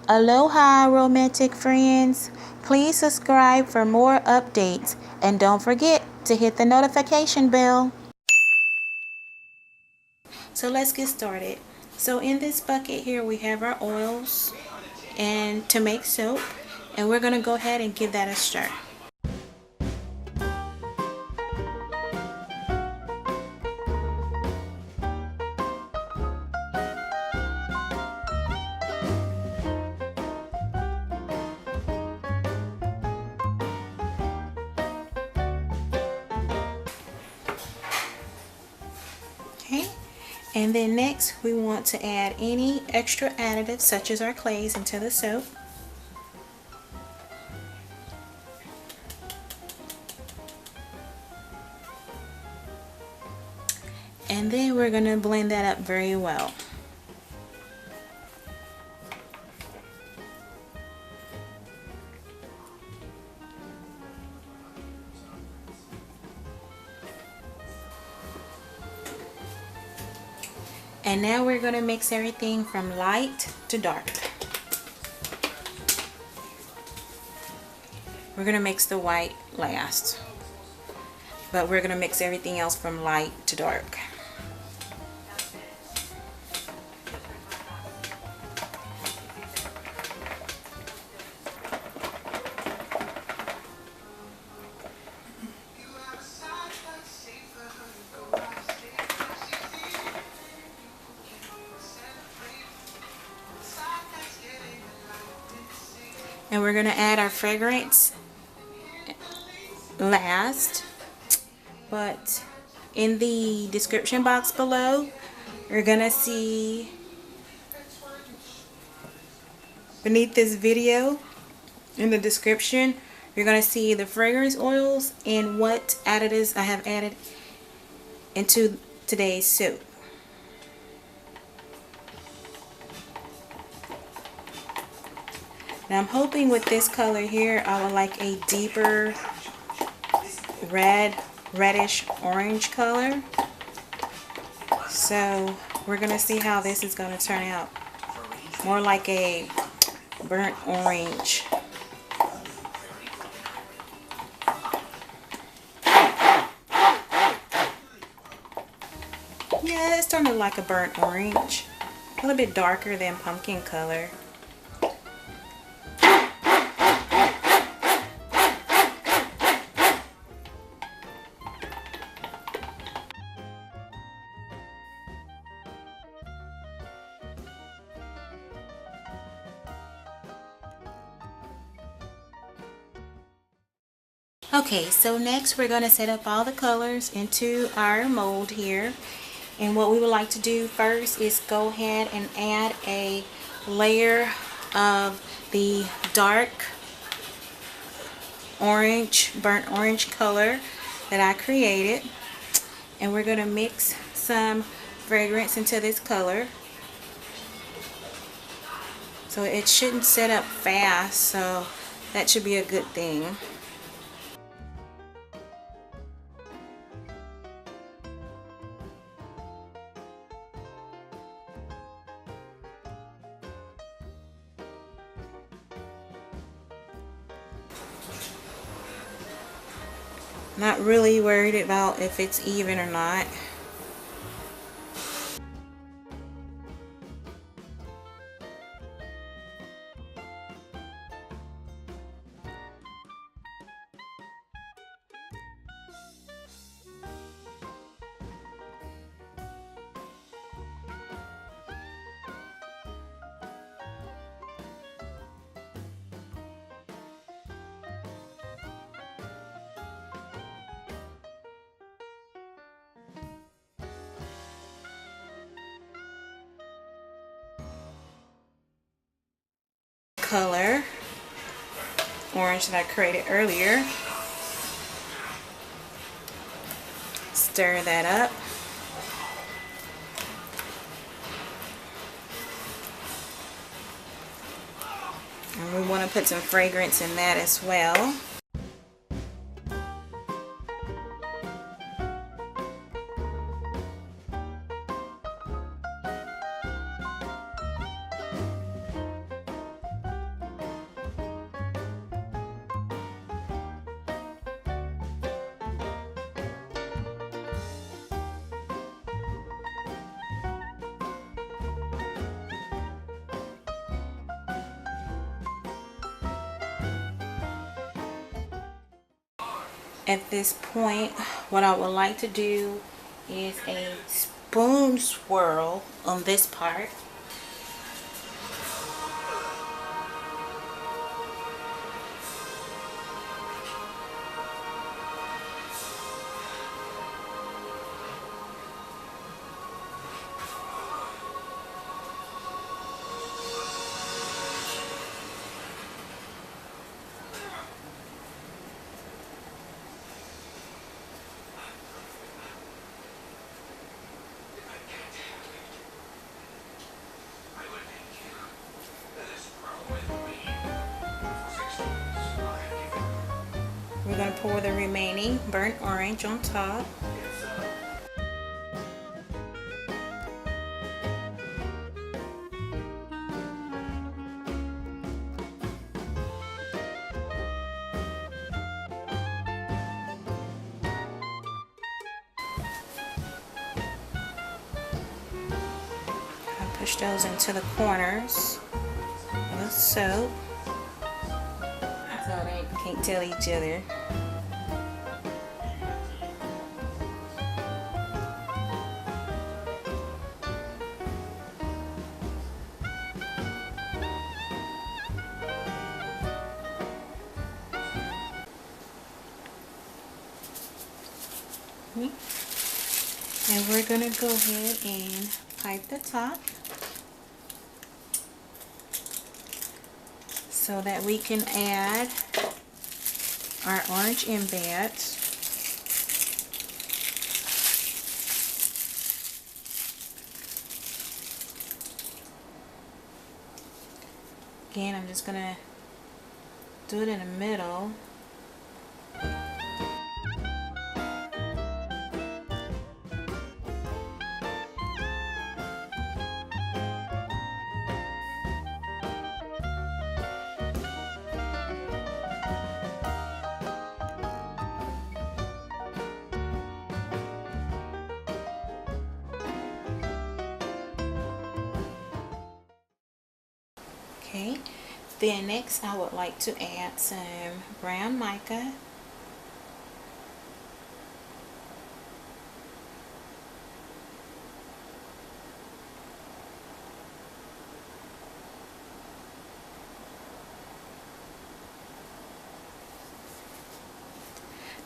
Aloha romantic friends, please subscribe for more updates and don't forget to hit the notification bell. So let's get started. So in this bucket here we have our oils and to make soap, and we're going to go ahead and give that a stir. Okay, and then next we want to add any extra additives such as our clays into the soap. And then we're going to blend that up very well. And now we're going to mix everything from light to dark. We're going to mix the white last, but we're going to mix everything else from light to dark. And we're going to add our fragrance last, but in the description box below you're going to see beneath this video in the description, you're going to see the fragrance oils and what additives I have added into today's soap. Now I'm hoping with this color here I would like a deeper reddish orange color. So we're going to see how this is going to turn out. More like a burnt orange. Yeah, it's turning like a burnt orange. A little bit darker than pumpkin color. Okay, so next we're going to set up all the colors into our mold here. And what we would like to do first is go ahead and add a layer of the dark orange, burnt orange color that I created. And we're going to mix some fragrance into this color. So it shouldn't set up fast, so that should be a good thing. Not really worried about if it's even or not. Color orange that I created earlier. Stir that up. And we want to put some fragrance in that as well. At this point, what I would like to do is a spoon swirl on this part. We're going to pour the remaining burnt orange on top. Push those into the corners of the soap so they can't tell each other. And we're going to go ahead and pipe the top so that we can add our orange embeds. Again, I'm just going to do it in the middle. Okay, then next I would like to add some brown mica.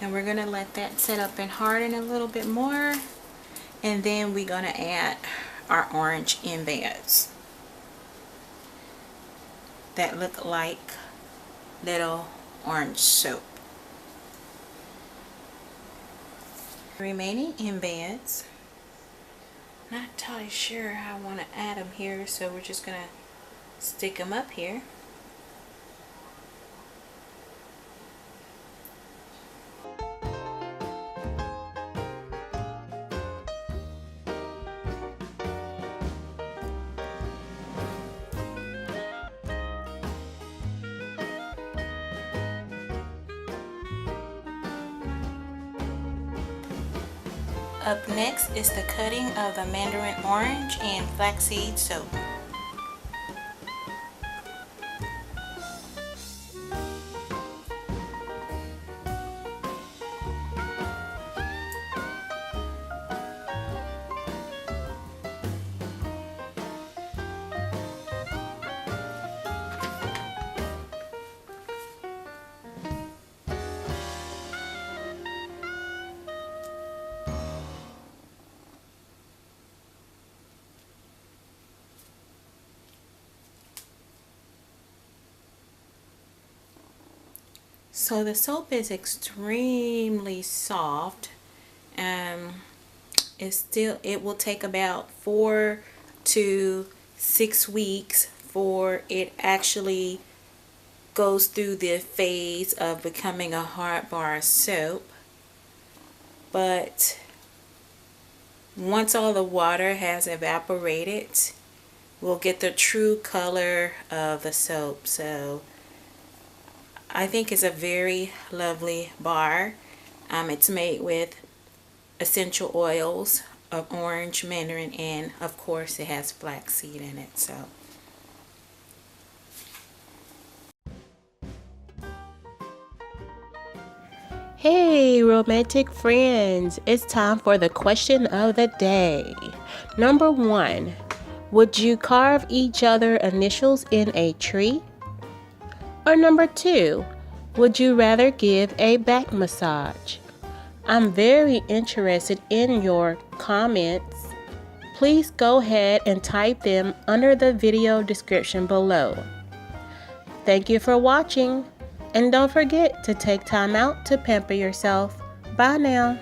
Now we're going to let that set up and harden a little bit more, and then we're going to add our orange embeds that look like little orange soap. Remaining embeds, not entirely sure how I want to add them here, so we're just going to stick them up here. Up next is the cutting of the Mandarin orange and flaxseed soap. So the soap is extremely soft. It will take about 4 to 6 weeks for it actually goes through the phase of becoming a hard bar soap. But once all the water has evaporated, we'll get the true color of the soap. So I think it's a very lovely bar. It's made with essential oils of orange, mandarin, and of course it has flaxseed in it. So Hey, romantic friends, it's time for the question of the day. Number 1, would you carve each other initials in a tree? Or number 2, would you rather give a back massage? I'm very interested in your comments. Please go ahead and type them under the video description below. Thank you for watching. And don't forget to take time out to pamper yourself. Bye now.